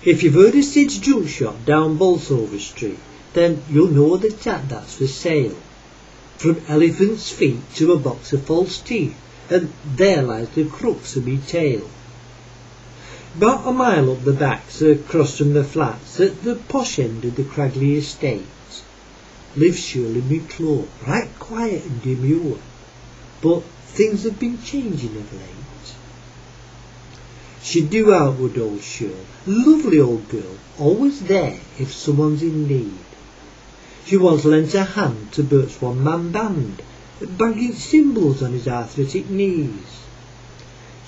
If you've heard of Sid's junk shop down Bolsover Street, then you'll know that's for sale. From elephant's feet to a box of false teeth, and there lies the crux of me tale. About a mile up the backs, across from the flats, at the posh end of the Cragley estate, lives Shirley McClure, right quiet and demure, but things have been changing of late. She'd do outward, old Shirley, lovely old girl, always there if someone's in need. She once lent a hand to Bert's one-man band, banging cymbals on his arthritic knees.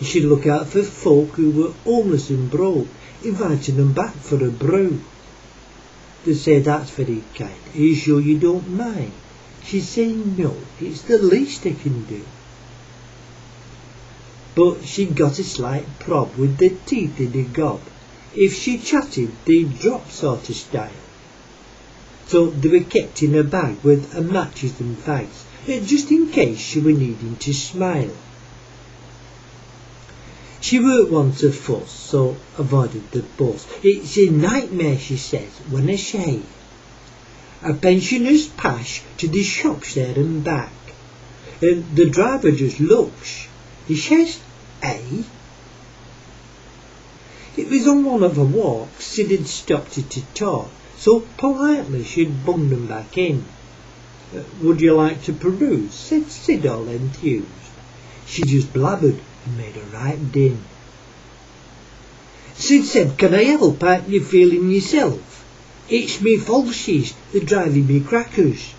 She'd look out for folk who were homeless and broke, inviting them back for a brew. They'd say, "That's very kind, are you sure you don't mind?" She'd say, "No, it's the least I can do." But she'd got a slight prob with the teeth in the gob. If she chatted, they'd drop sort of style. So they were kept in a bag with matches and fags, just in case she were needing to smile. She weren't one to fuss, so avoided the bus. It's a nightmare, she says, when I shave. A pensioner's pash to the shops there and back. And the driver just looks. He says, "Eh?" It was on one of her walks Sid had stopped her to talk, so politely she'd bunged them back in. "Would you like to peruse?" said Sid, all enthused. She just blabbered and made a right din. Sid said, "Can I help? Aren't you feeling yourself? It's me falsies that driving me crackers.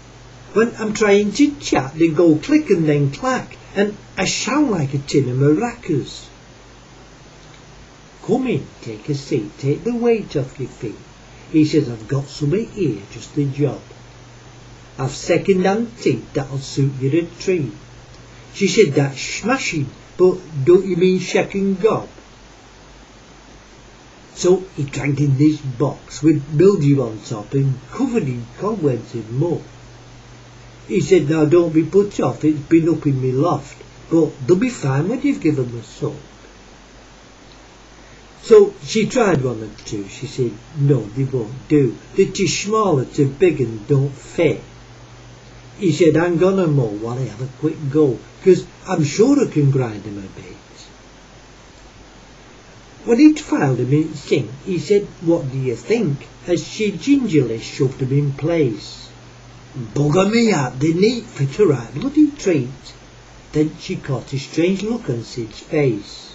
When I'm trying to chat, they go click and then clack, and I sound like a tin of maracas." "Come in, take a seat, take the weight off your feet." He says, "I've got something here, just the job. I've second-hand teeth that'll suit you a treat." She said, "That's smashing, but don't you mean shack and gob?" So he dragged in this box with mildew on top and covered in cobwebs and muck. He said, "Now don't be put off, it's been up in me loft, but they'll be fine when you've given them a suck." So she tried one or two. She said, "No, they won't do. They're too small or too big and don't fit." He said, "Hang on a mo while I have a quick go, 'cause I'm sure I can grind them a bit." When he'd filed them in sync, he said, "What do you think?" as she gingerly shoved them in place. "Bugger me out, they neat fit a right bloody treat." Then she caught a strange look on Sid's face.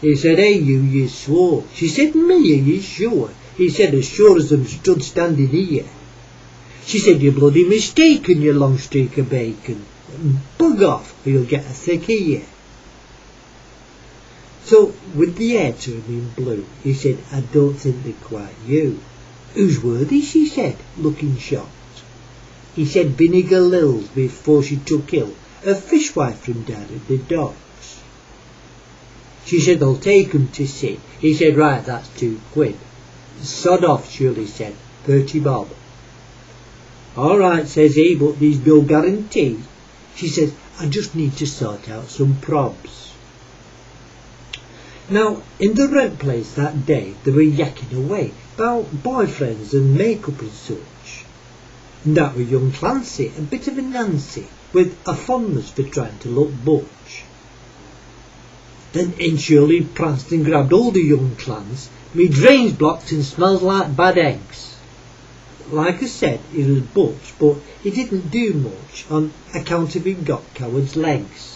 He said, "Hey, you swore." She said, "Me, are you sure?" He said, "As sure as I'm stood standing here." She said, "You're bloody mistaken, you long streak of bacon. Bug off, or you'll get a thick ear." So, with the hair turning blue, he said, "I don't think they're quite you." "Who's worthy?" she said, looking shocked. He said, "Vinegar Lils before she took ill, a fishwife from down at the docks." She said, "I'll take 'em to Sid." He said, "Right, that's £2." "Sod off," Shirley said, 30 bob. "All right," says he, "but there's no guarantee." She says, "I just need to sort out some probs." Now, in the rent place that day, they were yakking away about boyfriends and make-up and such. And that were young Clancy, a bit of a Nancy, with a fondness for trying to look butch. Then in Shirley pranced and grabbed all the young clans. "Me drain's blocked and smells like bad eggs." Like I said, he was butch, but he didn't do much on account of he'd got coward's legs.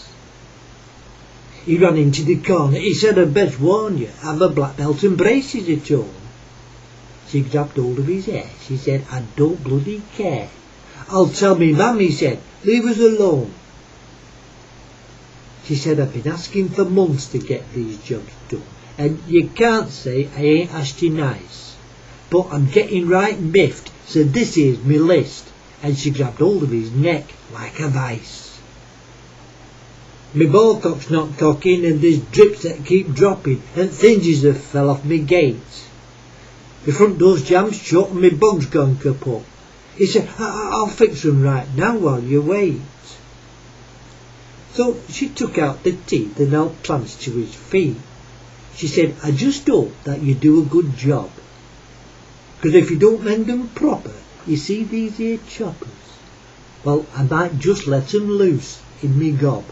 He ran into the corner. He said, "I'd best warn you, have a black belt and braces at home." She grabbed hold of his hair. She said, "I don't bloody care." "I'll tell me mam," he said. "Leave us alone." She said, "I've been asking for months to get these jobs done, and you can't say I ain't asked you nice. But I'm getting right miffed, so this is me list." And she grabbed hold of his neck like a vice. "Me ballcock's not cocking, and there's drips that keep dropping, and thinges have fell off me gates. The front door's jammed shut, and me bug's gone kaput." He said, I'll fix them right now while you wait." So she took out the teeth and helped Clancy to his feet. She said, I just hope that you do a good job, 'cause if you don't mend 'em proper, you see these here choppers, well, I might just let 'em loose in me gob.